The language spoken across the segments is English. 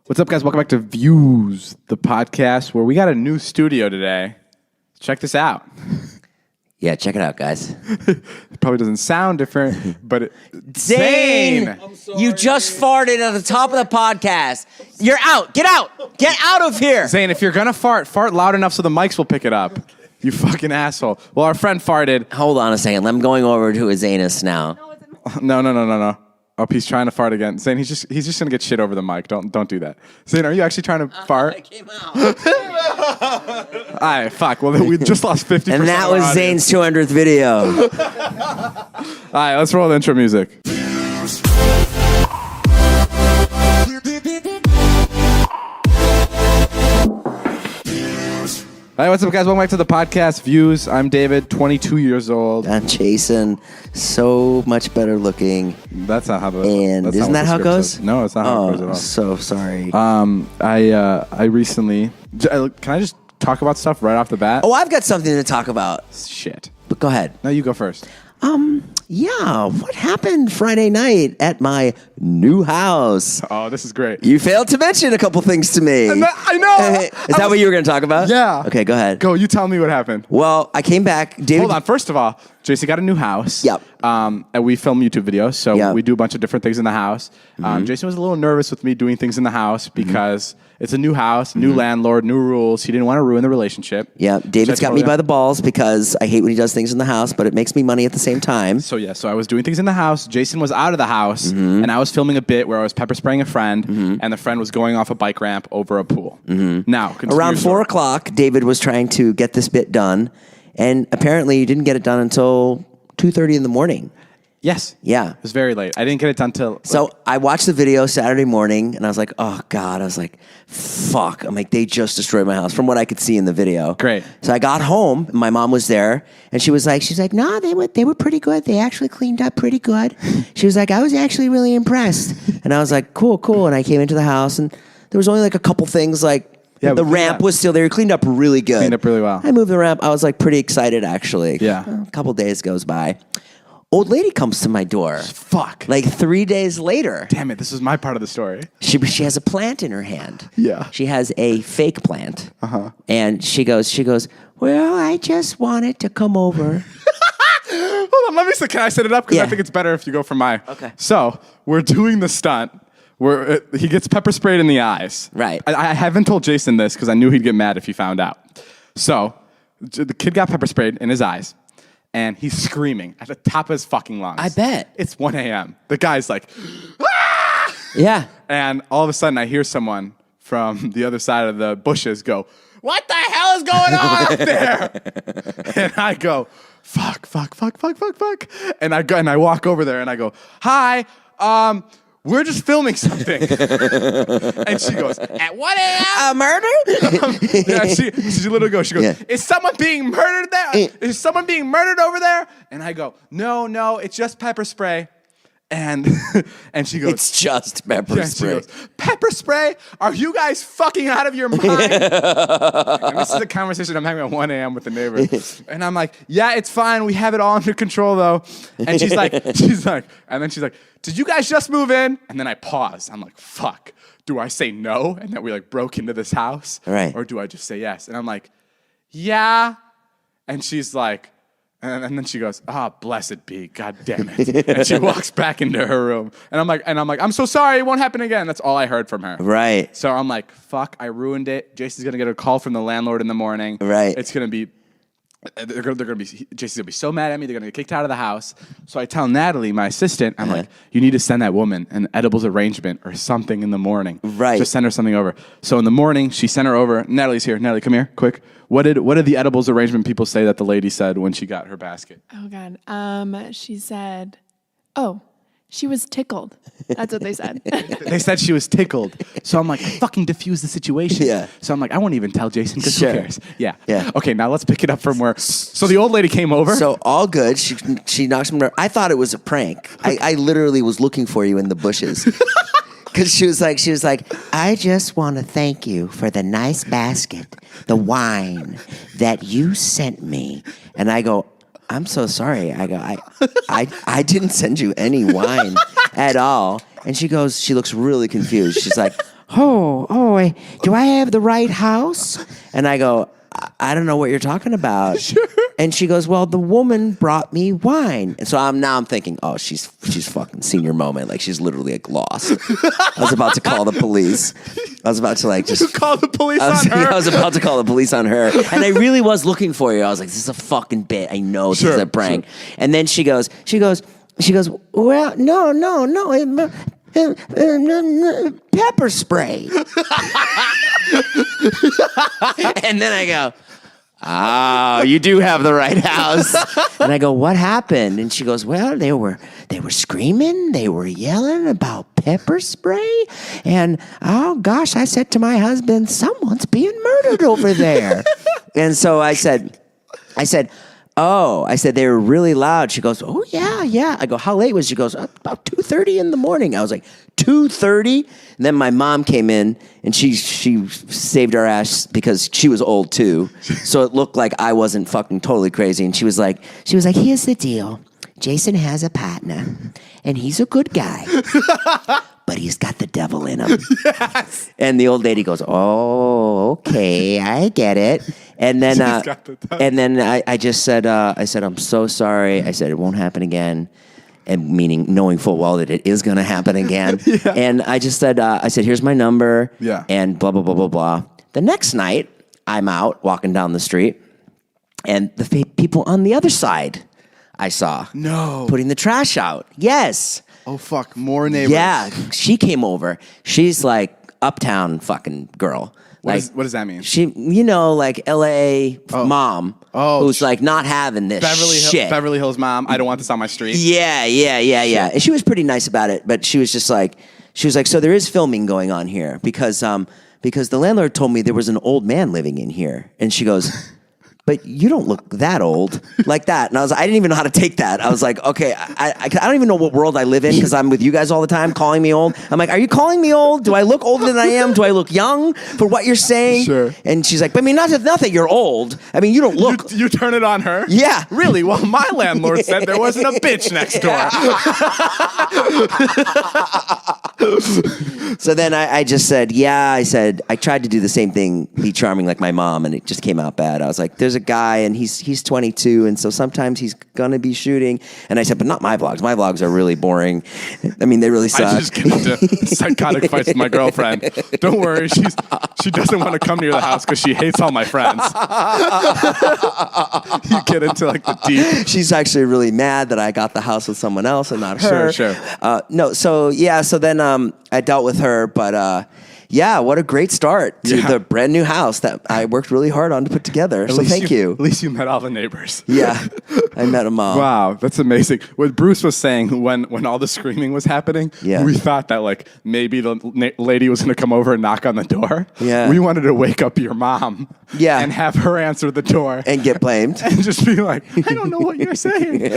What's up, guys? Welcome back to Views, the podcast where we got a new studio today. Check this out. Yeah, check it out, guys. It probably doesn't sound different, but Zane! You just farted at the top of the podcast. You're out. Get out. Get out of here. Zane, if you're gonna fart loud enough so the mics will pick it up. You fucking asshole. Well, our friend farted. Hold on a second. I'm going over to his anus now. No. Oh, he's trying to fart again. Zane, he's just gonna get shit over the mic. Don't do that. Zane, are you actually trying to fart? I came out. All right, fuck. Well, we just lost 50%. And that was Zane's 200th video. All right, let's roll the intro music. All right, what's up, guys? Welcome back to the podcast, Views. I'm David, 22 years old. I'm Jason, so much better looking. That's not how the And isn't that how it goes? No, it's not how it goes at all. So sorry. I recently... Can I just talk about stuff right off the bat? Oh, I've got something to talk about. Shit. But go ahead. No, you go first. Yeah, what happened Friday night at my new house? Oh, this is great. You failed to mention a couple things to me. I know. Is that what you were going to talk about? Yeah. Okay, go ahead. Go, you tell me what happened. Well, I came back. David, Hold on. First of all, Jason got a new house. Yep. And we film YouTube videos, so Yep. we do a bunch of different things in the house. Jason was a little nervous with me doing things in the house because it's a new house, new landlord, new rules. He didn't want to ruin the relationship. Yeah, David's got me by the balls because I hate when he does things in the house, but it makes me money at the same time. So I was doing things in the house. Jason was out of the house, and I was filming a bit where I was pepper spraying a friend, and the friend was going off a bike ramp over a pool. Now, continue Around your 4 story. o'clock, David was trying to get this bit done, and apparently he didn't get it done until 2:30 in the morning. Yes. Yeah. It was very late. I didn't get it done till... So I watched the video Saturday morning, and I was like, oh, God. I was like, fuck. I'm like, they just destroyed my house from what I could see in the video. Great. So I got home, and my mom was there, and she's like, no, they were pretty good. They actually cleaned up pretty good. She was like, I was actually really impressed. And I was like, cool. And I came into the house, and there was only like a couple things like, Yeah, the ramp was still there. Cleaned up really good. Cleaned up really well. I moved the ramp. I was like pretty excited, actually. Yeah. A couple days goes by. Old lady comes to my door. Fuck. Like 3 days later. Damn it, this is my part of the story. She has a plant in her hand. Yeah. She has a fake plant. And she goes, well, I just wanted to come over. Hold on, let me see. Can I set it up? Because I Yeah. think it's better if you go for my... Okay. So, we're doing the stunt where he gets pepper sprayed in the eyes. Right. I haven't told Jason this because I knew he'd get mad if he found out. So, the kid got pepper sprayed in his eyes. And he's screaming at the top of his fucking lungs. I bet. It's 1 a.m. The guy's like, ah! Yeah. And all of a sudden, I hear someone from the other side of the bushes go, what the hell is going on up there? And I go, fuck. And I walk over there and I go, hi, we're just filming something. And she goes, at 1 a.m.? A murder? Yeah, she literally goes, Yeah. is someone being murdered there? Is someone being murdered over there? And I go, no, it's just pepper spray. And she goes, It's just pepper spray. She goes, pepper spray? Are you guys fucking out of your mind? And this is a conversation I'm having at 1 a.m. with the neighbor. And I'm like, yeah, it's fine. We have it all under control, though. And she's like, and then she's like, did you guys just move in? And then I pause. I'm like, fuck. Do I say no? And that we like broke into this house? Right. Or do I just say yes? And I'm like, yeah. And she's like, and then she goes, blessed be, God damn it. And she walks back into her room. And I'm like, I'm so sorry, it won't happen again. That's all I heard from her. Right. So I'm like, fuck, I ruined it. Jason's gonna get a call from the landlord in the morning. Right. It's gonna be, Jason's gonna be so mad at me, they're gonna get kicked out of the house. So I tell Natalie, my assistant, I'm like, you need to send that woman an edibles arrangement or something in the morning. Right. Just send her something over. So in the morning, she sent her over. Natalie's here. Natalie, come here, quick. What did the edibles arrangement people say that the lady said when she got her basket? Oh, God. She said, she was tickled. That's what they said. They said she was tickled. So I'm like, fucking diffuse the situation. Yeah. So I'm like, I won't even tell Jason because Sure. who cares? Yeah. Yeah. Okay, now let's pick it up from where. So the old lady came over. So all good. She knocks me. I thought it was a prank. I literally was looking for you in the bushes. Because she was like, I just want to thank you for the nice basket, the wine that you sent me. And I go, I'm so sorry. I go, I didn't send you any wine at all. And she goes, she looks really confused. She's like, do I have the right house? And I go, I don't know what you're talking about. Sure. And she goes, well, the woman brought me wine. And so I'm thinking, oh, she's fucking senior moment. Like she's literally like lost. I was about to call the police. I was about to like just call the police on her. I was about to call the police on her. And I really was looking for you. I was like, this is a fucking bit. I know this is a prank. Sure. And then she goes, well, no. Pepper spray. And then I go, oh, you do have the right house. And I go, what happened? And she goes, well, they were screaming, they were yelling about pepper spray. And oh gosh, I said to my husband, someone's being murdered over there. And so I said, they were really loud. She goes, oh, yeah. I go, how late was she? She goes, about 2:30 in the morning. I was like, 2:30? And then my mom came in, and she saved our ass because she was old, too. So it looked like I wasn't fucking totally crazy. And she was like, here's the deal. Jason has a partner, and he's a good guy. But he's got the devil in him. Yes. And the old lady goes, oh, okay, I get it. And then, I just said, I'm so sorry. I said, it won't happen again. And meaning knowing full well that it is going to happen again. Yeah. And I just said, here's my number. Yeah. And blah, blah, blah, blah, blah. The next night, I'm out walking down the street, and the people on the other side I saw. No. Putting the trash out. Yes. Oh, fuck. More neighbors. Yeah. She came over. She's like uptown fucking girl. What does that mean? She, like L.A. mom who's like not having this shit. Beverly Hills mom. I don't want this on my street. Yeah. And she was pretty nice about it, but she was like, so there is filming going on here because the landlord told me there was an old man living in here. And she goes, but you don't look that old like that. And I didn't even know how to take that. I was like, okay, I don't even know what world I live in because I'm with you guys all the time calling me old. I'm like, are you calling me old? Do I look older than I am? Do I look young for what you're saying? Sure. And she's like, but I mean, not that you're old. I mean, you don't look. You turn it on her? Yeah. Really? Well, my landlord said there wasn't a bitch next door. So then I just said, I tried to do the same thing, be charming like my mom, and it just came out bad. I was like, there's a guy and he's 22, and so sometimes he's gonna be shooting. And I said, but not my vlogs. My vlogs are really boring. I mean, they really suck. I just get into psychotic fights with my girlfriend. Don't worry, she doesn't want to come near the house because she hates all my friends. You get into like the deep. She's actually really mad that I got the house with someone else and not her. Sure. So then I dealt with her, but what a great start to the brand new house that I worked really hard on to put together. So thank you. At least you met all the neighbors. Yeah, I met them all. Wow, that's amazing. What Bruce was saying when all the screaming was happening, we thought that like maybe the lady was going to come over and knock on the door. Yeah. We wanted to wake up your mom. Yeah. And have her answer the door. And get blamed. And just be like, I don't know what you're saying. Your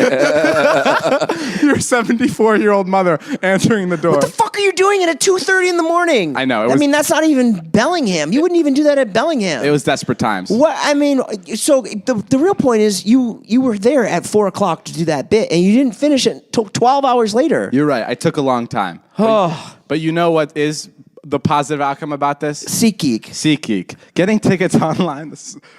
74-year-old mother answering the door. What the fuck are you doing at 2:30 in the morning? I know. I mean, that's not even Bellingham. You wouldn't even do that at Bellingham. It was desperate times. What I mean, so the real point is you were there at 4:00 to do that bit, and you didn't finish it until 12 hours later. You're right. I took a long time. But you know what is the positive outcome about this? SeatGeek. Getting tickets online.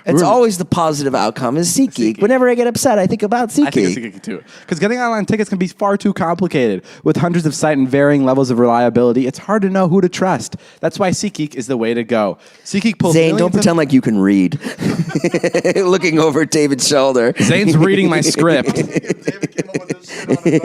It's always the positive outcome is SeatGeek. Whenever I get upset, I think about SeatGeek. I think SeatGeek too. Because getting online tickets can be far too complicated. With hundreds of sites and varying levels of reliability, it's hard to know who to trust. That's why SeatGeek is the way to go. SeatGeek pulls Zane, don't pretend like you can read. Looking over David's shoulder. Zane's reading my script. David came up with this shit on his own.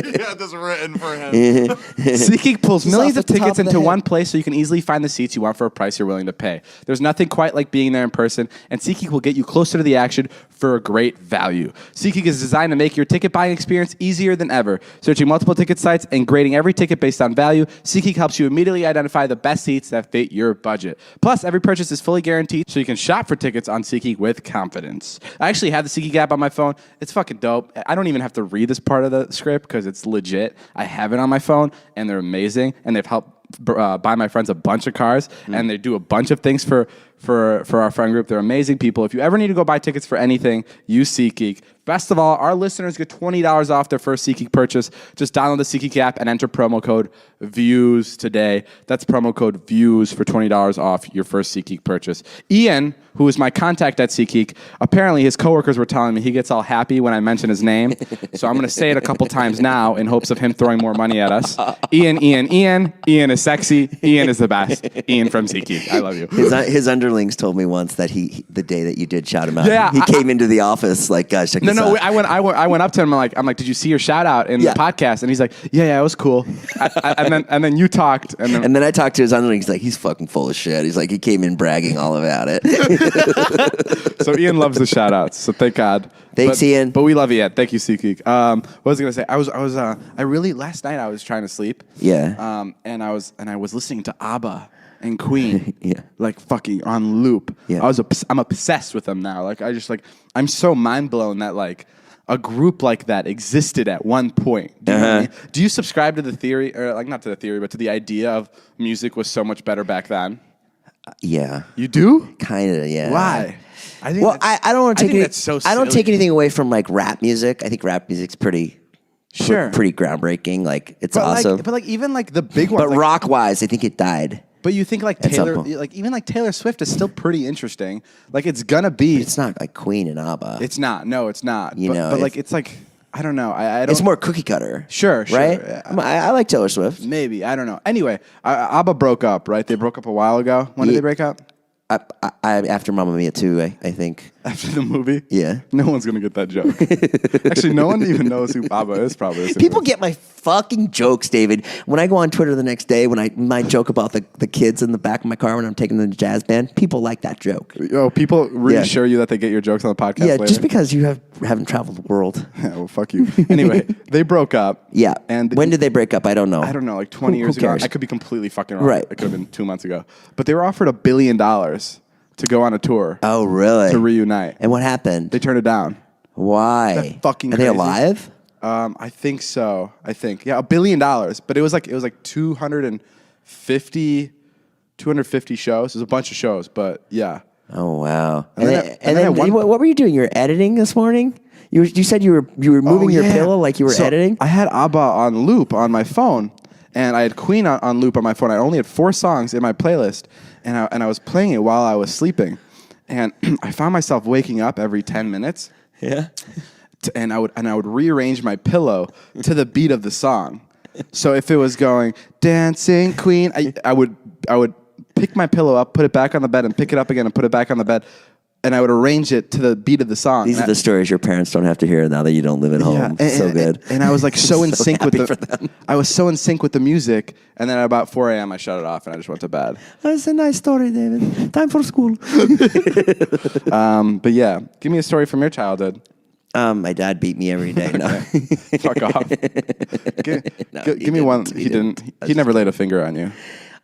He had this written for him. SeatGeek pulls millions of tickets into head. one place so you can easily find the seats you want for a price you're willing to pay. There's nothing quite like being there in person, and SeatGeek will get you closer to the action for a great value. SeatGeek is designed to make your ticket buying experience easier than ever. Searching multiple ticket sites and grading every ticket based on value, SeatGeek helps you immediately identify the best seats that fit your budget. Plus, every purchase is fully guaranteed, so you can shop for tickets on SeatGeek with confidence. I actually have the SeatGeek app on my phone. It's fucking dope. I don't even have to read this part of the script because it's legit. I have it on my phone, and they're amazing, and they've helped buy my friends a bunch of cars, and they do a bunch of things for our friend group. They're amazing people. If you ever need to go buy tickets for anything, use SeatGeek. Best of all, our listeners get $20 off their first SeatGeek purchase. Just download the SeatGeek app and enter promo code VIEWS today. That's promo code VIEWS for $20 off your first SeatGeek purchase. Ian, who is my contact at SeatGeek, apparently his coworkers were telling me he gets all happy when I mention his name. So I'm going to say it a couple times now in hopes of him throwing more money at us. Ian. Ian is sexy. Ian is the best. Ian from SeatGeek. I love you. His underlings told me once that the day that you did shout him out, Yeah, he came into the office like, guys, check this out. I went up to him. I'm like, did you see your shout out in the podcast? And he's like, yeah, it was cool. And then you talked, and then I talked to his underlings. He's like, he's fucking full of shit. He's like, he came in bragging all about it. So Ian loves the shout outs. So thank God. Thanks, Ian. But we love you, Ian. Thank you, SeatGeek. What was I gonna say? Last night I was trying to sleep. Yeah. And I was listening to ABBA and Queen. Yeah. Like fucking on loop. Yeah. I'm obsessed with them now. Like I'm so mind blown that like a group like that existed at one point. Do you know what I mean? Do you subscribe to the theory, or like not to the theory, but to the idea of music was so much better back then? Yeah. You do? Kind of, yeah. Why? I don't want to take that's so I don't silly. take anything away from like rap music. I think rap music's pretty groundbreaking. Like it's awesome. But even like the big ones. But like, rock wise, I think it died. But you think like At some Taylor, point. like even like Taylor Swift is still pretty interesting. Like it's gonna be. It's not like Queen and ABBA. It's not. No, it's not. You know, but like it's like I don't know. I don't. It's more cookie cutter. Sure. Right? Yeah. I like Taylor Swift. Maybe I don't know. Anyway, ABBA broke up. Right? They broke up a while ago. When did they break up? After Mamma Mia 2, I think. After the movie? Yeah. No one's gonna get that joke. Actually, no one even knows who ABBA is. Probably. People get my fucking jokes, David. When I go on Twitter the next day, when my joke about the kids in the back of my car when I'm taking them to jazz band, people like that joke. Oh, people reassure you that they get your jokes on the podcast. Yeah, later? just because you haven't traveled the world. Yeah, well, fuck you. Anyway, they broke up. Yeah. And when did they break up? I don't know. I don't know, like 20 years Who ago. cares? I could be completely fucking wrong. Right. It could have been 2 months ago. But they were offered $1 billion to go on a tour. Oh, really? To reunite. And what happened? They turned it down. Why? Isn't that fucking Are they crazy? alive? I think so. Yeah, $1 billion. But it was like 250 shows. It was a bunch of shows, but yeah. Oh, wow. And then at one- what were you doing? You were editing this morning? You said you were moving your pillow like you were editing? I had ABBA on loop on my phone, and I had Queen on loop on my phone. I only had 4 songs in my playlist, and I was playing it while I was sleeping. And I found myself waking up every 10 minutes. Yeah. And I would rearrange my pillow to the beat of the song. So if it was going Dancing Queen, I would pick my pillow up, put it back on the bed, and pick it up again and put it back on the bed, and I would arrange it to the beat of the song. These are the stories your parents don't have to hear now that you don't live at home. So good. And I was like so in sync with happy for them. I was so in sync with the music, and then at about 4 a.m. I shut it off and I just went to bed. That's a nice story, David. Time for school. But yeah, give me a story from your childhood. My dad beat me every day. No. Fuck off. Give me one. He didn't. He never laid a finger on you.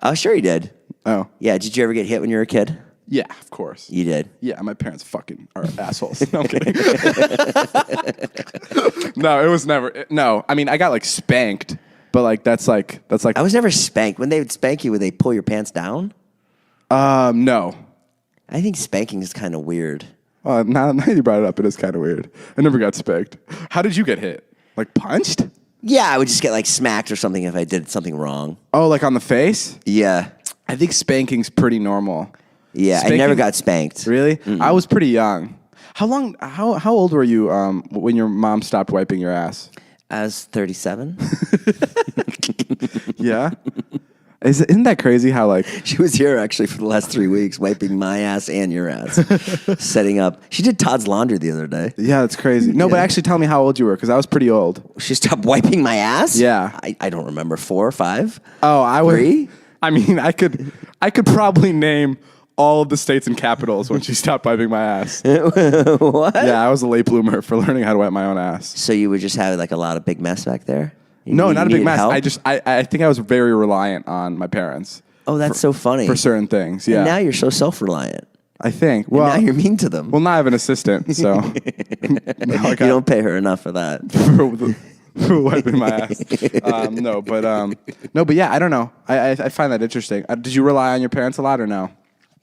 Oh, sure he did. Oh. Yeah, did you ever get hit when you were a kid? Yeah, of course. You did? Yeah, my parents fucking are assholes. No, I'm kidding. No, it was never. No, I mean, I got like spanked, but like that's like. I was never spanked. When they would spank you, would they pull your pants down? No. I think spanking is kind of weird. Now you brought it up, it is kind of weird. I never got spanked. How did you get hit? Like punched? Yeah, I would just get like smacked or something if I did something wrong. Oh, like on the face? Yeah. I think spanking's pretty normal. Yeah, Spanking? I never got spanked. Really? I was pretty young. How old were you when your mom stopped wiping your ass? I was 37. Yeah? Isn't that crazy how like... She was here actually for the last 3 weeks, wiping my ass and your ass, setting up. She did Todd's laundry the other day. Yeah, that's crazy. No, but actually tell me how old you were, because I was pretty old. She stopped wiping my ass? Yeah. I don't remember, 4 or 5? Oh, I was... 3? I mean, I could probably name all of the states and capitals when she stopped wiping my ass. What? Yeah, I was a late bloomer for learning how to wipe my own ass. So you would just have like a lot of big mess back there? No, not a big needed mess. help? I think I was very reliant on my parents. Oh, that's so funny. For certain things, yeah. And now you're so self-reliant. I think. Well, Well, now you're mean to them. well, now I have an assistant, so You don't pay her enough for that. for wiping my ass. No, but yeah, I don't know. I find that interesting. Did you rely on your parents a lot or no?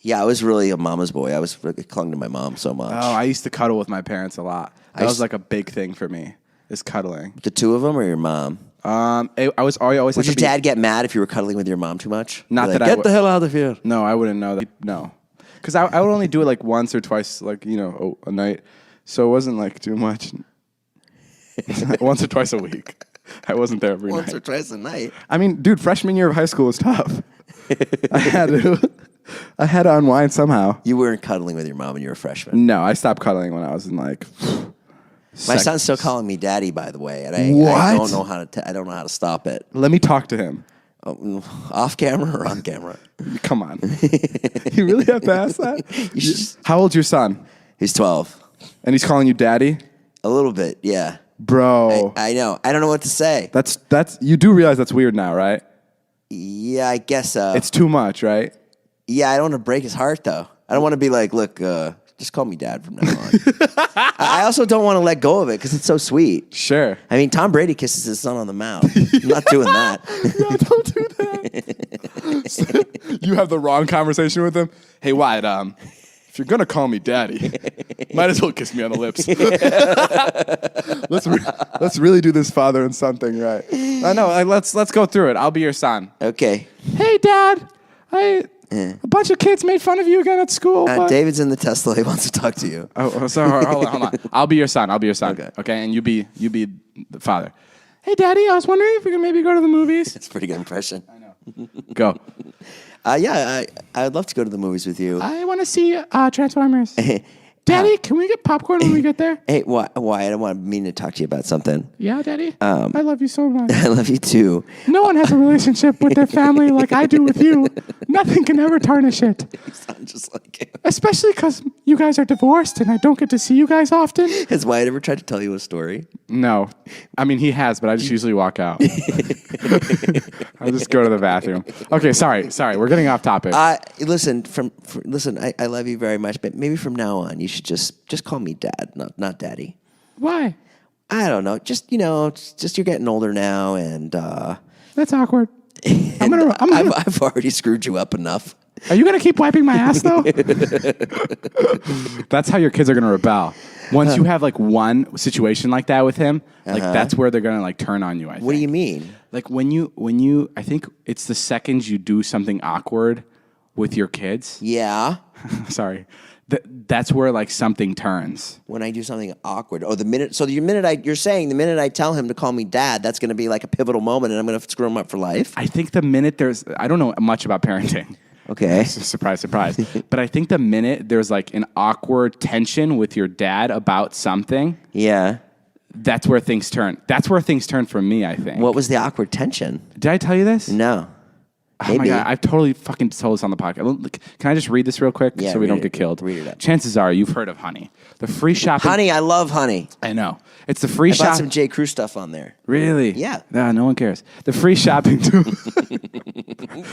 Yeah, I was really a mama's boy. I clung to my mom so much. Oh, I used to cuddle with my parents a lot. That was like a big thing for me, is cuddling. The two of them or your mom? I always Would your dad get mad if you were cuddling with your mom too much? Not Like, that I get would- the hell out of here. No, I wouldn't know that. No. Because I would only do it like once or twice, like, a night. So it wasn't like too much. Once or twice a week. I wasn't there every night. Once or twice a night. I mean, dude, freshman year of high school was tough. I had to unwind somehow. You weren't cuddling with your mom when you were a freshman. No, I stopped cuddling when I was in like. My son's still calling me daddy, by the way, and I don't know how to. I don't know how to stop it. Let me talk to him. Off camera or on camera? Come on. You really have to ask that? How old's your son? He's 12. And he's calling you daddy? A little bit, yeah. Bro. I know. I don't know what to say. That's you do realize that's weird now, right? Yeah, I guess so. It's too much, right? Yeah, I don't want to break his heart, though. I don't want to be like, look, just call me dad from now on. I also don't want to let go of it because it's so sweet. Sure. I mean, Tom Brady kisses his son on the mouth. I'm not doing that. No, don't do that. You have the wrong conversation with him. Hey, Wyatt, if you're gonna call me daddy, might as well kiss me on the lips. Let's really do this father and son thing right. I know. Let's go through it. I'll be your son. Okay. Hey, Dad. A bunch of kids made fun of you again at school. David's in the Tesla. He wants to talk to you. So hold on. I'll be your son. Okay, and you be the father. Hey, Daddy. I was wondering if we could maybe go to the movies. That's a pretty good impression. I know. Go. Yeah, I'd love to go to the movies with you. I want to see Transformers. Daddy, can we get popcorn when we get there? Hey, why? I don't mean to talk to you about something. Yeah, Daddy. I love you so much. I love you too. No one has a relationship with their family like I do with you. Nothing can ever tarnish it. You sound just like him. Especially because you guys are divorced and I don't get to see you guys often. Has Wyatt ever tried to tell you a story? No. I mean, he has, but I just usually walk out. I'll just go to the bathroom. Okay, sorry. We're getting off topic. Listen, I love you very much, but maybe from now on, you should just call me Dad, not Daddy. Why? I don't know. Just you're getting older now, and That's awkward. I've already screwed you up enough. Are you gonna keep wiping my ass though? That's how your kids are gonna rebel. Once you have like one situation like that with him, like that's where they're gonna like turn on you. I think. What do you mean? Like when you, I think it's the second you do something awkward with your kids. Yeah. Sorry. That's where like something turns. When I do something awkward. Oh, you're saying the minute I tell him to call me Dad, that's going to be like a pivotal moment and I'm going to screw him up for life? I think the minute I don't know much about parenting. Okay. Surprise. But I think the minute there's like an awkward tension with your dad about something. Yeah. That's where things turn. That's where things turn for me, I think. What was the awkward tension? Did I tell you this? No. Oh my God, I've totally fucking told this on the podcast. Can I just read this real quick so we don't get killed? Read it up. Chances are you've heard of Honey. The free shopping. Honey, I love Honey. I know. It's the free I bought shop. some J. Crew stuff on there. Really? Yeah. No one cares. The free shopping tool.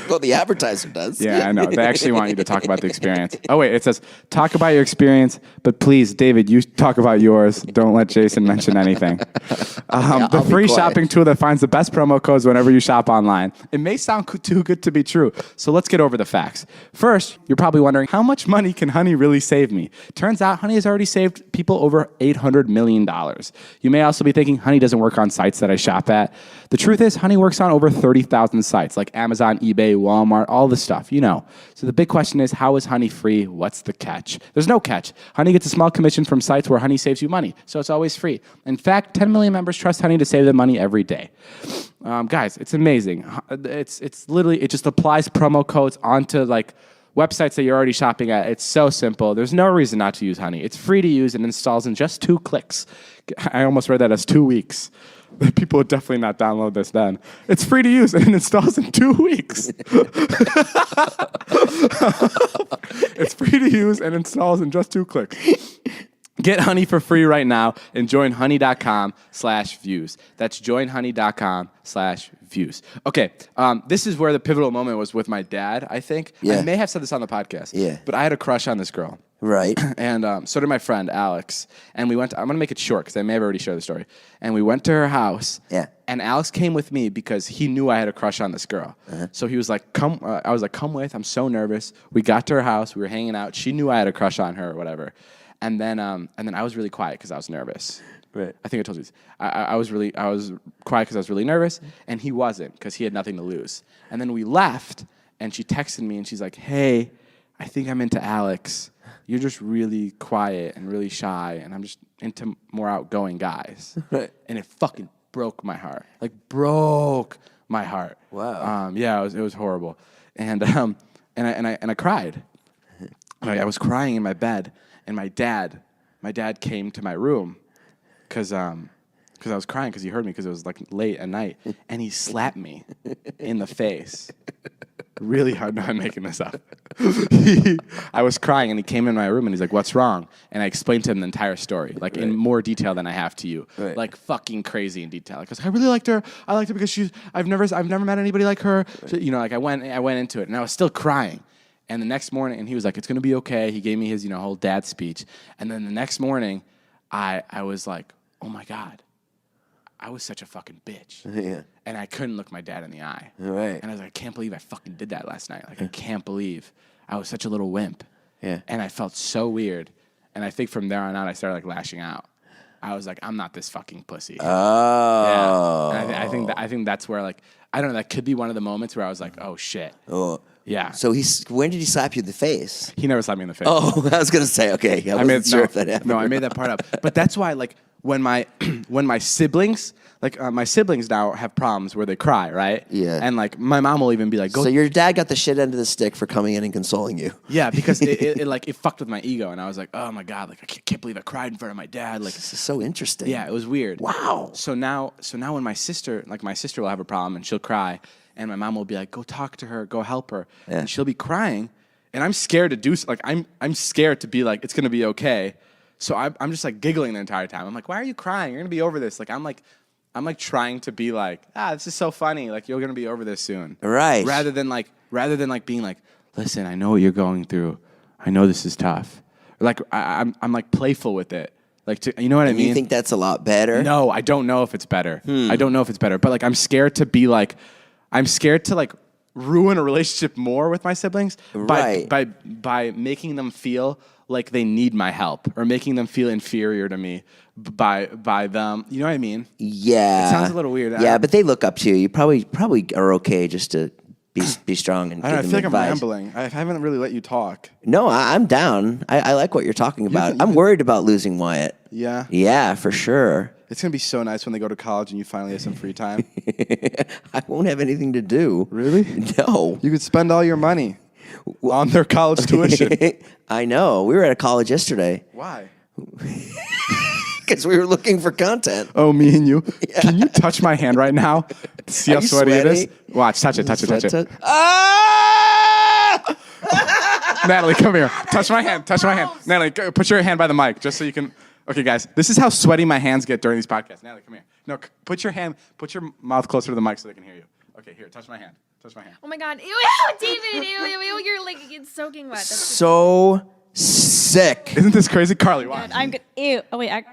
Well, the advertiser does. Yeah, I know. They actually want you to talk about the experience. Oh, wait. It says, talk about your experience, but please, David, you talk about yours. Don't let Jason mention anything. The free shopping tool that finds the best promo codes whenever you shop online. It may sound too good to be true, so let's get over the facts. First, you're probably wondering, how much money can Honey really save me? Turns out Honey has already saved people over $800 million. You may also be thinking, Honey doesn't work on sites that I shop at. The truth is, Honey works on over 30,000 sites, like Amazon, eBay, Walmart, all the stuff, you know. So the big question is, how is Honey free? What's the catch? There's no catch. Honey gets a small commission from sites where Honey saves you money, so it's always free. In fact, 10 million members trust Honey to save them money every day. Guys, it's amazing. It's literally, it just applies promo codes onto like websites that you're already shopping at. It's so simple. There's no reason not to use Honey. It's free to use and installs in just 2 clicks. I almost read that as 2 weeks. People would definitely not download this then. It's free to use and it installs in 2 weeks. It's free to use and installs in just 2 clicks. Get Honey for free right now and join honey.com/views. That's joinhoney.com/views. Okay, this is where the pivotal moment was with my dad, I think. Yeah. I may have said this on the podcast. Yeah. But I had a crush on this girl. Right. And so did my friend Alex. And we went. I'm gonna make it short because I may have already shared the story. And we went to her house. Yeah. And Alex came with me because he knew I had a crush on this girl. So he was like, "Come." I was like, "Come with." I'm so nervous. We got to her house. We were hanging out. She knew I had a crush on her or whatever. And then I was really quiet because I was nervous. Right. I think I told you this. I was quiet because I was really nervous, and he wasn't because he had nothing to lose. And then we left, and she texted me, and she's like, "Hey, I think I'm into Alex. You're just really quiet and really shy, and I'm just into more outgoing guys." Right. And it fucking broke my heart. Like, broke my heart. Wow. Yeah, it was horrible. And I cried. I was crying in my bed, and my dad came to my room because I was crying because he heard me because it was like late at night, and he slapped me in the face really hard. No, I'm making this up. I was crying, and he came in my room, and he's like, "What's wrong?" And I explained to him the entire story, like in more detail than I have to you, like fucking crazy in detail. Like, I really liked her. I liked her because I've never met anybody like her. So, like I went into it, and I was still crying. And the next morning, and he was like, "It's gonna be okay." He gave me his whole dad speech, and then the next morning, I was like, "Oh my God, I was such a fucking bitch." Yeah. And I couldn't look my dad in the eye. Right. And I was like, I can't believe I fucking did that last night. Like, I can't believe I was such a little wimp. Yeah. And I felt so weird. And I think from there on out, I started like lashing out. I was like, I'm not this fucking pussy. Oh. Yeah. And I think that's where, like, I don't know, that could be one of the moments where I was like, oh shit. Oh. Yeah. So when did he slap you in the face? He never slapped me in the face. Oh, I was gonna say, okay. I wasn't sure if that happened. No, I made that part up. But that's why, like, when my siblings, my siblings now have problems where they cry, right? Yeah. And like my mom will even be like, "Go." So your dad got the shit end of the stick for coming in and consoling you. Yeah, because it fucked with my ego, and I was like, oh my God, like I can't believe I cried in front of my dad. Like, This is so interesting. yeah, it was weird. Wow. So now when my sister will have a problem and she'll cry, and my mom will be like, "Go talk to her, go help her," Yeah. and she'll be crying, and I'm scared to do like I'm scared to be like it's gonna be okay. So I'm just like giggling the entire time. I'm like, "Why are you crying? You're gonna be over this." Like I'm like trying to be like, this is so funny. Like you're gonna be over this soon. Right. Rather than like being like, "Listen, I know what you're going through. I know this is tough." Or like I'm like playful with it. Like you know what I mean? You think that's a lot better? No, I don't know if it's better. I don't know if it's better. But like I'm scared to like ruin a relationship more with my siblings by making them feel like they need my help or making them feel inferior to me by them. You know what I mean? Yeah. It sounds a little weird. Yeah, but they look up to you. You probably are okay just to be strong and I don't know, I give feel them like advice. I'm rambling. I haven't really let you talk. No, I'm down. I like what you're talking about. I'm worried about losing Wyatt. Yeah? Yeah, for sure. It's going to be so nice when they go to college and you finally have some free time. I won't have anything to do. Really? No. You could spend all your money on their college tuition. I know. We were at a college yesterday Why? because we were looking for content. Oh, me and you. Yeah. Can you touch my hand right now? See how Are you sweaty it is? sweaty? Watch, touch it. Ah! Natalie, come here. Touch my hand. Natalie, put your hand by the mic just so you can. Okay, guys, this is how sweaty my hands get during these podcasts. Natalie, come here. No, put your mouth closer to the mic so they can hear you. Okay, here, touch my hand. Oh my God. Ew, David. Ew, you're like, it's soaking wet. That's So sick. Isn't this crazy? Carly, watch. good. I'm good. Ew. Oh wait. I have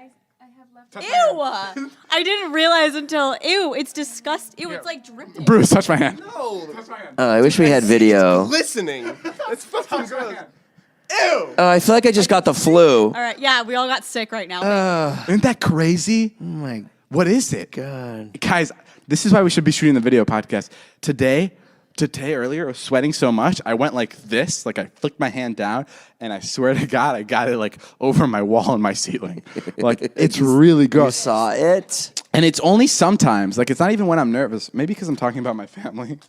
left. Touch my hand. Ew. I didn't realize until. Ew. It's disgusting. Ew. It's like dripping. Bruce, touch my hand. No, Touch my hand. I wish we had video. listening. It's fucking Touch my gross. hand. Ew. I feel like I just got the flu. All right. Yeah. We all got sick right now. Isn't that crazy? Oh my What is it? God. Guys, this is why we should be shooting the video podcast. Today earlier, I was sweating so much, I went like this, like I flicked my hand down, and I swear to God, I got it like over my wall and my ceiling. Like, it's really You gross. saw it? And it's only sometimes, like it's not even when I'm nervous. Maybe because I'm talking about my family.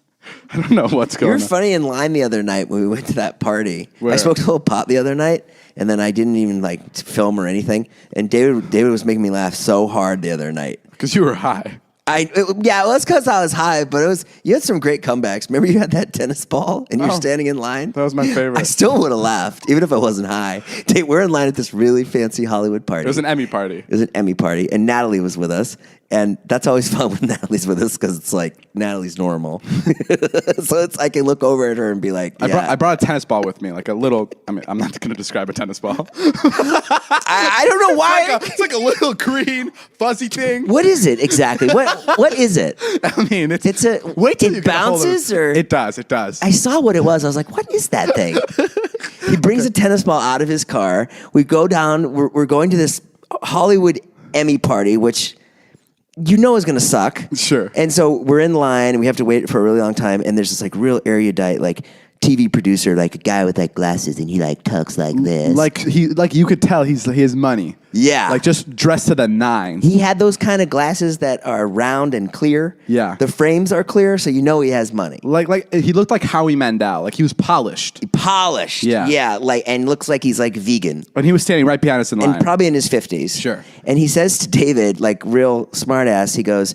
I don't know what's You going were on. funny in line the other night when we went to that party. Where? I smoked a little pot the other night, and then I didn't even like film or anything. And David was making me laugh so hard the other night. Because you were high. Well, it's because I was high, but you had some great comebacks. Remember you had that tennis ball and you were Oh, standing in line? that was my favorite. I still would have laughed, even if I wasn't high. We're in line at this really fancy Hollywood party. It was an Emmy party. It was an Emmy party, and Natalie was with us. And that's always fun when Natalie's with us because it's like Natalie's normal. So it's I can look over at her and be like, yeah. I brought a tennis ball with me, like a little. I mean, I'm not going to describe a tennis ball. I don't know why. It's like a little green fuzzy thing. What is it exactly? What is it? I mean, it's a. Wait till it you get a hold of bounces or it does. It does. I saw what it was. I was like, what is that thing? He brings a tennis ball out of his car. We go down. We're going to this Hollywood Emmy party, which you know is going to suck. Sure. And so we're in line and we have to wait for a really long time. And there's this like real erudite, like TV producer, like a guy with like glasses, and he like talks like this. Like you could tell he has money. Yeah. Like just dressed to the nines. He had those kind of glasses that are round and clear. Yeah. The frames are clear, so you know he has money. Like he looked like Howie Mandel. Like he was polished. Polished. Yeah. Yeah. Like, and looks like he's like vegan. And he was standing right behind us in line. And probably in his 50s. Sure. And he says to David, like real smart ass, he goes,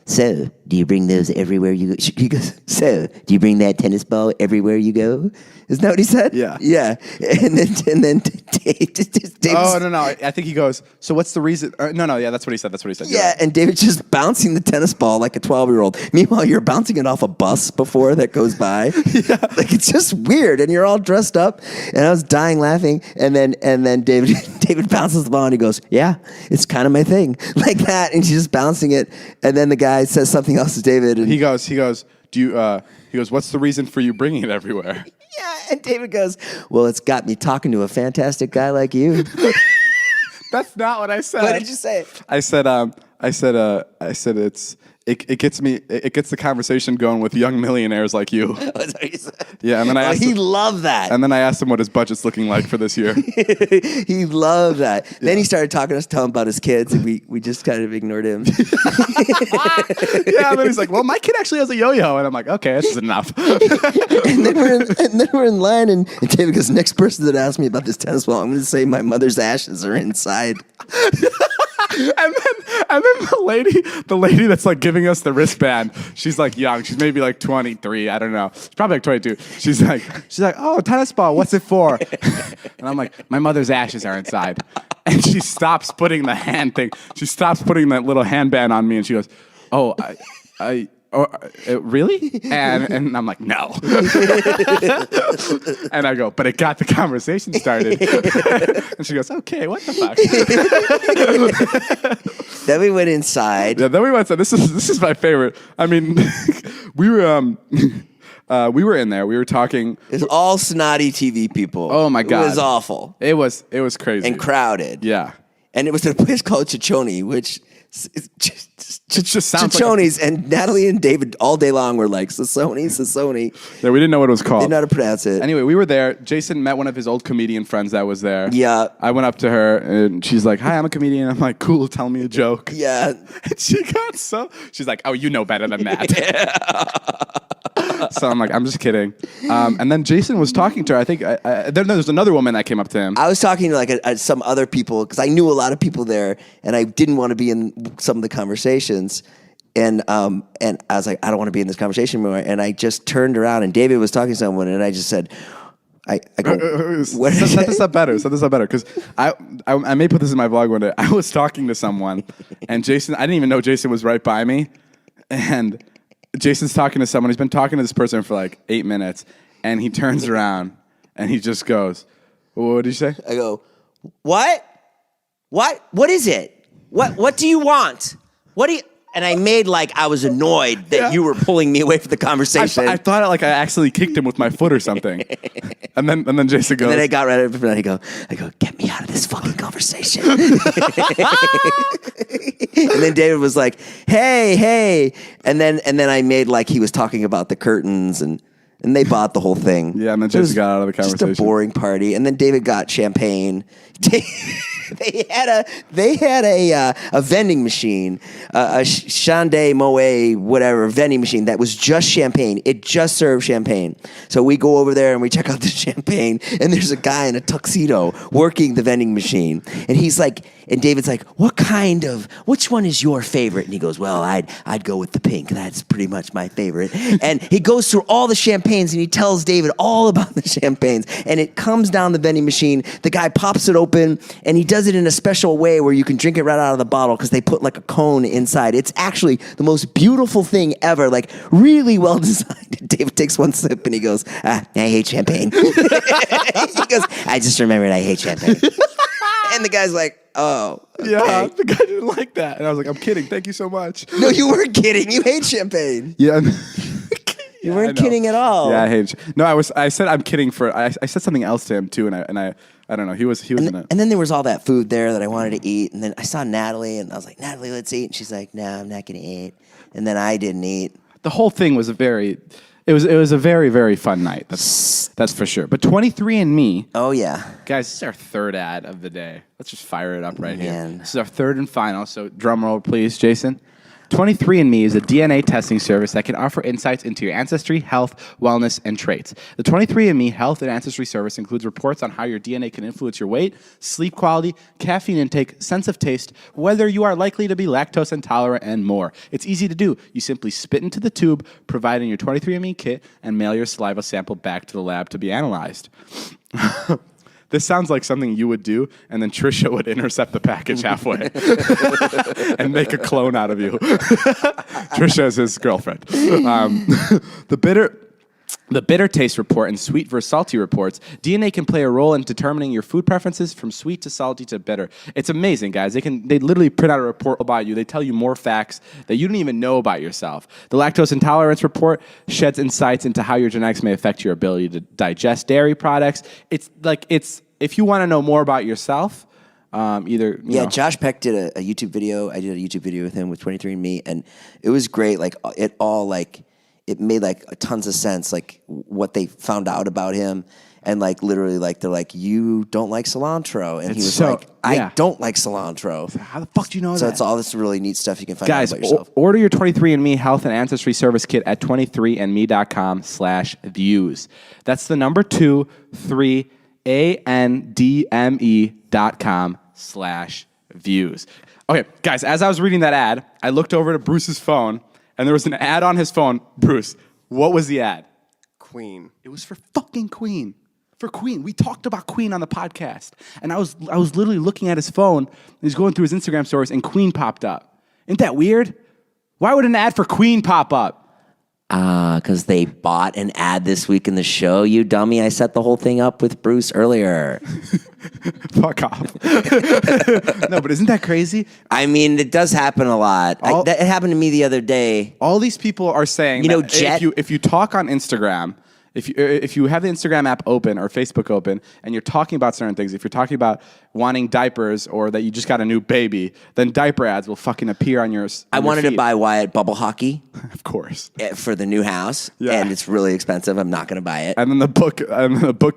so, do you bring those everywhere you go? He goes, so, do you bring that tennis ball everywhere you go? Isn't that what he said? Yeah. Yeah. And then David. Oh, no. I think he goes, so what's the reason? No, yeah, that's what he said. Yeah, and David's just bouncing the tennis ball like a 12-year-old. Meanwhile, you're bouncing it off a bus before that goes by. Yeah. Like, it's just weird, and you're all dressed up, and I was dying laughing, and then David bounces the ball, and he goes, yeah, it's kind of my thing. Like that, and he's just bouncing it, and then the guy says something else to David. And He goes, what's the reason for you bringing it everywhere? yeah, and David goes, well, it's got me talking to a fantastic guy like you. That's not what I said. What did you say? I said it gets the conversation going with young millionaires like you. That's what he said. Yeah, and then I asked he him, loved that. and then I asked him what his budget's looking like for this year. He loved that. Yeah. Then he started talking to us, telling about his kids, and we just kind of ignored him. Yeah, and then he's like, well, my kid actually has a yo-yo. And I'm like, okay, this is enough. and then we're in line, and David goes, next person that asked me about this tennis ball, I'm going to say my mother's ashes are inside. And then the lady that's like giving us the wristband, she's like young. She's maybe like 23. I don't know. She's probably like 22. She's like, oh, tennis ball. What's it for? And I'm like, my mother's ashes are inside. And she stops putting the hand thing. She stops putting that little handband on me, and she goes, oh, really? And I'm like, no. And I go, but it got the conversation started. And she goes, okay, what the fuck? Then we went inside. Yeah, then we went. So this is my favorite. I mean, we were in there. We were talking. It's all snotty TV people. Oh my God, it was awful. It was crazy and crowded. Yeah, and it was at a place called Chichoni, which. It just sounds Chichonis, and Natalie and David all day long were like, Sassoni. Yeah, we didn't know what it was called. They didn't know how to pronounce it. Anyway, we were there. Jason met one of his old comedian friends that was there. Yeah. I went up to her, and she's like, hi, I'm a comedian. I'm like, cool, tell me a joke. Yeah. And she's like, oh, you know better than that. So I'm like, I'm just kidding. And then Jason was talking to her. I think there's another woman that came up to him. I was talking to like some other people because I knew a lot of people there, and I didn't want to be in some of the conversations. And I was like, I don't want to be in this conversation anymore. And I just turned around, and David was talking to someone, and I just said, I go, set this up better, because I may put this in my vlog one day. I was talking to someone, and Jason, I didn't even know Jason was right by me, and Jason's talking to someone. He's been talking to this person for like 8 minutes, and he turns around and he just goes, what did you say? I go, what? What is it? What do you want? What do you? And I made like I was annoyed that you were pulling me away from the conversation. I thought like I accidentally kicked him with my foot or something. and then Jason goes. And then I got right up and I go, get me out of this fucking conversation. And then David was like, hey. And then I made like he was talking about the curtains and they bought the whole thing. Yeah, and then Jason got out of the conversation. Just a boring party. And then David got champagne. They had a vending machine, a Chandé Moët whatever vending machine that was just champagne. It just served champagne. So we go over there and we check out the champagne, and there's a guy in a tuxedo working the vending machine, and he's like, and David's like, which one is your favorite? And he goes, well, I'd go with the pink. That's pretty much my favorite. And he goes through all the champagne champagnes, and he tells David all about the champagnes, and it comes down the vending machine. The guy pops it open, and he does it in a special way where you can drink it right out of the bottle because they put like a cone inside. It's actually the most beautiful thing ever, like really well designed. David takes one sip, and he goes, I hate champagne. He goes, I just remembered I hate champagne. And the guy's like, oh, okay. Yeah, the guy didn't like that. And I was like, I'm kidding. Thank you so much. No, you weren't kidding. You hate champagne. Yeah. You weren't kidding at all. Yeah, I hate. No, I said I'm kidding for. I said something else to him too, and I don't know. He was in it. And then there was all that food there that I wanted to eat, and then I saw Natalie, and I was like, Natalie, let's eat. And she's like, no, I'm not gonna eat. And then I didn't eat. The whole thing was It was a very, very fun night. That's for sure. But 23andMe. Oh yeah, guys, this is our third ad of the day. Let's just fire it up right here. Man. This is our third and final. So drum roll, please, Jason. 23andMe is a DNA testing service that can offer insights into your ancestry, health, wellness, and traits. The 23andMe Health and Ancestry Service includes reports on how your DNA can influence your weight, sleep quality, caffeine intake, sense of taste, whether you are likely to be lactose intolerant, and more. It's easy to do. You simply spit into the tube, provide in your 23andMe kit, and mail your saliva sample back to the lab to be analyzed. This sounds like something you would do, and then Trisha would intercept the package halfway and make a clone out of you. Trisha is his girlfriend. The bitter taste report and sweet versus salty reports, DNA can play a role in determining your food preferences from sweet to salty to bitter. It's amazing, guys. They literally print out a report about you. They tell you more facts that you didn't even know about yourself. The lactose intolerance report sheds insights into how your genetics may affect your ability to digest dairy products. It's if you want to know more about yourself, you know. Josh Peck did a YouTube video. I did a YouTube video with him with 23andMe, and it was great. Like it made like tons of sense, like what they found out about him, and like literally like they're like, you don't like cilantro, and he was like, I don't like cilantro. How the fuck do you know that? So it's all this really neat stuff you can find Guys, out about yourself. Order your 23andMe Health and Ancestry Service Kit at 23andme.com/views. That's the number 23andme.com/views. Okay, guys, as I was reading that ad, I looked over to Bruce's phone, and there was an ad on his phone. Bruce, what was the ad? Queen. It was for fucking Queen. For Queen. We talked about Queen on the podcast. And I was literally looking at his phone, and he's going through his Instagram stories, and Queen popped up. Isn't that weird? Why would an ad for Queen pop up? Because they bought an ad this week in the show, you dummy. I set the whole thing up with Bruce earlier. Fuck off. No, but isn't that crazy? I mean, it does happen a lot. It happened to me the other day. All these people are saying, if you talk on Instagram, if you have the Instagram app open or Facebook open, and you're talking about certain things, if you're talking about wanting diapers or that you just got a new baby, then diaper ads will fucking appear on your I wanted to buy Wyatt bubble hockey. Of course. For the new house, and it's really expensive. I'm not going to buy it. And then the book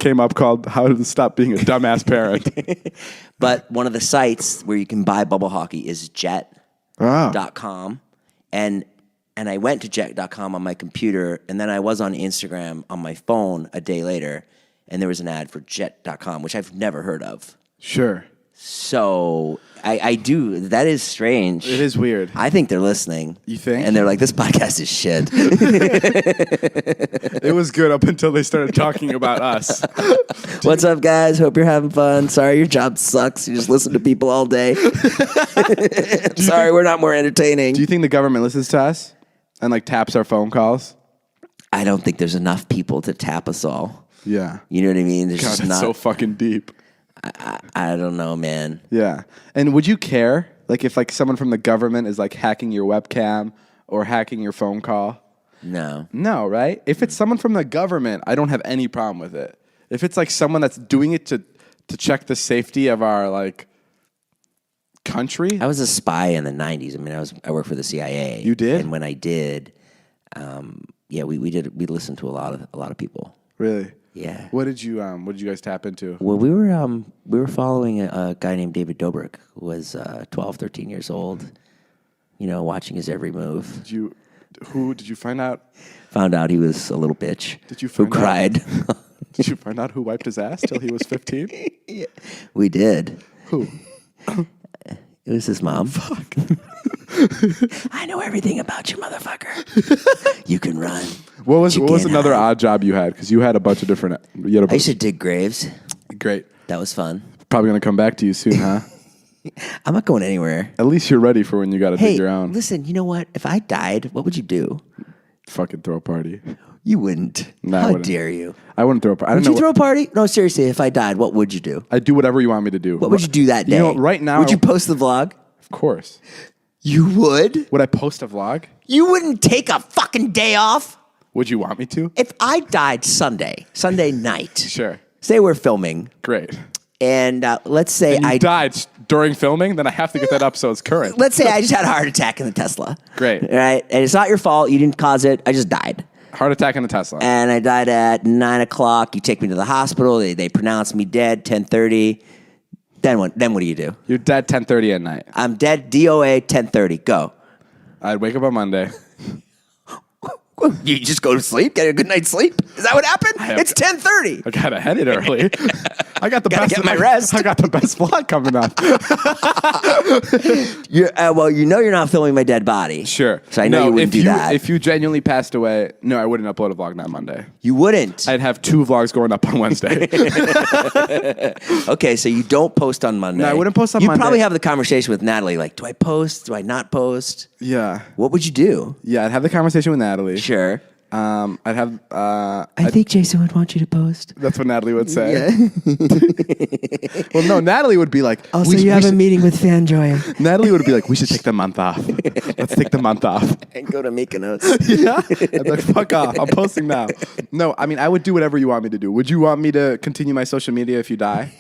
came up called How to Stop Being a Dumbass Parent. But one of the sites where you can buy bubble hockey is jet.com. And I went to jet.com on my computer, and then I was on Instagram on my phone a day later, and there was an ad for jet.com, which I've never heard of. Sure. So I do. That is strange. It is weird. I think they're listening. You think? And they're like, this podcast is shit. It was good up until they started talking about us. What's up, guys? Hope you're having fun. Sorry your job sucks. You just listen to people all day. Sorry, we're not more entertaining. Do you think the government listens to us and like taps our phone calls? I don't think there's enough people to tap us all. Yeah. You know what I mean? There's God, just that's not so fucking deep. I don't know, man. Yeah. And would you care, like, if like someone from the government is like hacking your webcam or hacking your phone call? No. No, right? If it's someone from the government, I don't have any problem with it. If it's like someone that's doing it to check the safety of our like country. I was a spy in the 90s. I mean, I worked for the CIA. You did? And when I did, we listened to a lot of people. Really? Yeah. What did you guys tap into? Well, we were following a guy named David Dobrik, who was 12, 13 years old, watching his every move. Did you find out? Found out he was a little bitch. Did you find who cried? Did you find out who wiped his ass till he was 15? Yeah. We did. Who? It was his mom. Fuck. I know everything about you, motherfucker. You can run. What was getting another high? odd job you had? Because you had a bunch of different. You had a I used to dig graves. Great. That was fun. Probably gonna come back to you soon, huh? I'm not going anywhere. At least you're ready for when you got to Hey, dig your own. listen, you know what? If I died, what would you do? Fucking throw a party. You wouldn't. No, I How wouldn't. dare you? I wouldn't throw a party. I Would don't you know. throw a party? No, seriously, if I died, what would you do? I'd do whatever you want me to do. What would you do that day? You know, right now. Would you post the vlog? Of course. You would? Would I post a vlog? You wouldn't take a fucking day off? Would you want me to? If I died Sunday night, Sure. say we're filming, Great. and let's say And you died during filming, then I have to get that up so it's current. let's say I just had a heart attack in the Tesla. Great. Right? And it's not your fault. You didn't cause it. I just died. Heart attack in the Tesla. And I died at 9 o'clock. You take me to the hospital. They pronounce me dead, 10:30. Then what do you do? You're dead 10:30 at night. I'm dead, DOA, 10:30. Go. I'd wake up on Monday. You just go to sleep, get a good night's sleep? Is that what happened? It's 10:30. I gotta head it early. I got the Gotta best. get my rest. I got the best vlog coming up. Well, you know you're not filming my dead body. Sure. So I know you wouldn't do that. If you genuinely passed away, no, I wouldn't upload a vlog on Monday. You wouldn't. I'd have 2 vlogs going up on Wednesday. Okay, so you don't post on Monday. No, I wouldn't post on You'd Monday. probably have the conversation with Natalie, like, do I post? Do I not post? Yeah. What would you do? Yeah, I'd have the conversation with Natalie. Sure. I'd have. I think Jason would want you to post. That's what Natalie would say. Well, no, Natalie would be like. Also, we you have a should- meeting with Fanjoy. Natalie would be like, we should take the month off. Let's take the month off. And go to Mykonos. Yeah. I'd be like, fuck off. I'm posting now. No, I mean, I would do whatever you want me to do. Would you want me to continue my social media if you die?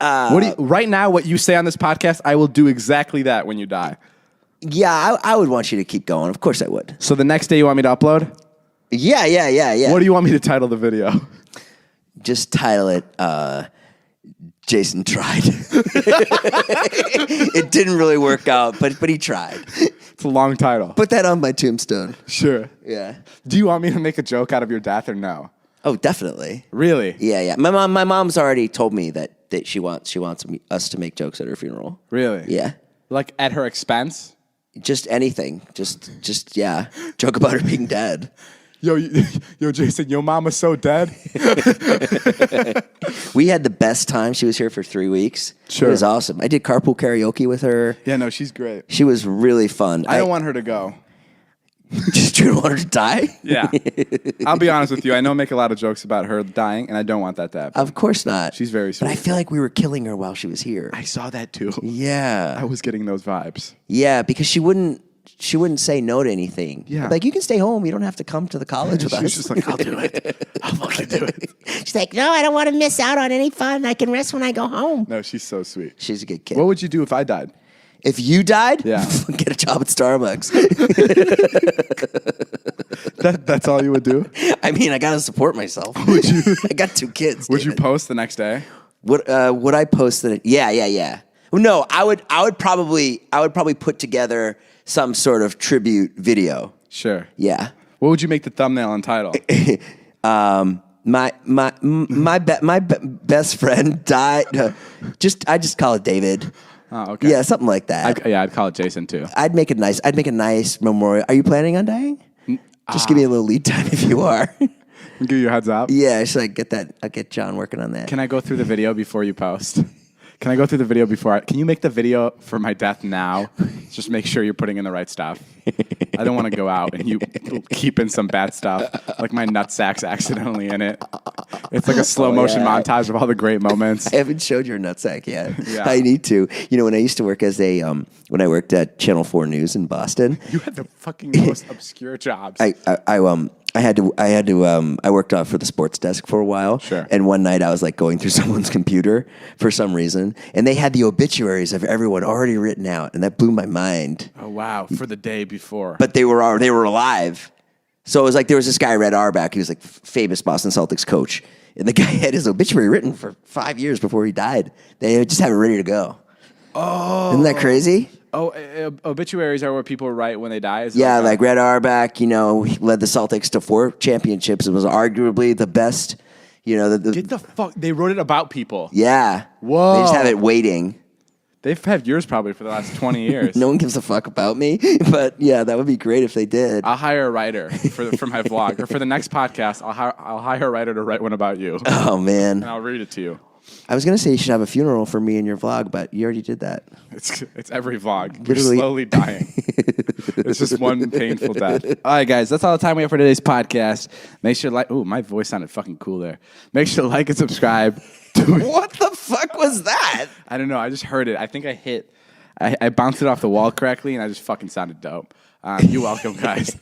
Right now, what you say on this podcast, I will do exactly that when you die. Yeah, I would want you to keep going. Of course I would. So the next day you want me to upload? Yeah. What do you want me to title the video? Just title it, Jason tried. It didn't really work out, but he tried. It's a long title. Put that on my tombstone. Sure. Yeah. Do you want me to make a joke out of your death or no? Oh, definitely. Really? Yeah. My mom's already told me that she wants us to make jokes at her funeral. Really? Yeah. Like at her expense? Just anything. Just yeah. Joke about her being dead. Yo, Jason, your mama's so dead. We had the best time. She was here for 3 weeks. Sure. It was awesome. I did carpool karaoke with her. Yeah, no, she's great. She was really fun. I don't want her to go. Just you don't want her to die? Yeah. I'll be honest with you. I know I make a lot of jokes about her dying, and I don't want that to happen. Of course not. She's very sweet. But I feel like we were killing her while she was here. I saw that too. Yeah. I was getting those vibes. Yeah, because she wouldn't say no to anything. Yeah. Like, you can stay home. You don't have to come to the college with us. She's just like, I'll do it. I'll fucking do it. She's like, no, I don't want to miss out on any fun. I can rest when I go home. No, she's so sweet. She's a good kid. What would you do if I died? If you died, Yeah. get a job at Starbucks. That's all you would do? I mean, I got to support myself. Would you? I got 2 kids. Would you David. post the next day? Would I post that? Yeah. Well, no, I would probably put together some sort of tribute video. Sure. Yeah. What would you make the thumbnail and title? My best friend died. I just call it David. Oh, okay. Yeah, something like that. I'd call it Jason too. I'd make a nice memorial. Are you planning on dying? Just give me a little lead time if you are. I'll give you a heads up. Yeah, should I get that? I'll get John working on that. Can I go through the video before you post? Can I go through the video before can you make the video for my death now? Just make sure you're putting in the right stuff. I don't want to go out and you keep in some bad stuff, like my nutsack's accidentally in it. It's like a slow motion montage of all the great moments. I haven't showed your nutsack yet. Yeah. I need to. You know, when I used to work as when I worked at Channel 4 News in Boston, You had the fucking most obscure jobs. I worked for the sports desk for a while. Sure. And one night I was like going through someone's computer for some reason, and they had the obituaries of everyone already written out, and that blew my mind. Oh wow! For the day before. But they were alive. So it was like there was this guy, Red Auerbach, he was like famous Boston Celtics coach, and the guy had his obituary written for 5 years before he died. They just have it ready to go. Oh, isn't that crazy? Oh, obituaries are where people write when they die? Is it Yeah, that? like Red Auerbach, he led the Celtics to 4 championships. It was arguably the best, Get the fuck... They wrote it about people. Yeah. Whoa. They just have it waiting. They've had yours probably for the last 20 years. No one gives a fuck about me, but yeah, that would be great if they did. I'll hire a writer for my vlog. Or for the next podcast, I'll hire a writer to write one about you. Oh, man. And I'll read it to you. I was going to say you should have a funeral for me in your vlog, but you already did that. It's every vlog. Literally. You're slowly dying. It's just one painful death. All right, guys, that's all the time we have for today's podcast. Make sure to ooh, my voice sounded fucking cool there. Make sure to like and subscribe. What the fuck was that? I don't know. I just heard it. I think I bounced it off the wall correctly, and I just fucking sounded dope. You're welcome, guys.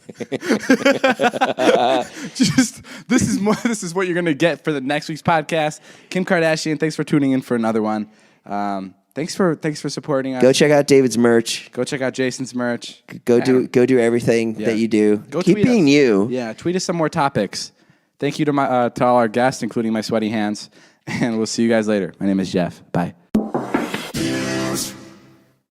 This is what you're gonna get for the next week's podcast. Kim Kardashian, thanks for tuning in for another one. Thanks for supporting us. Go check out David's merch. Go check out Jason's merch. Go do everything that you do. Go Keep tweet being us. you. Yeah, tweet us some more topics. Thank you to all our guests, including my sweaty hands, and we'll see you guys later. My name is Jeff. Bye.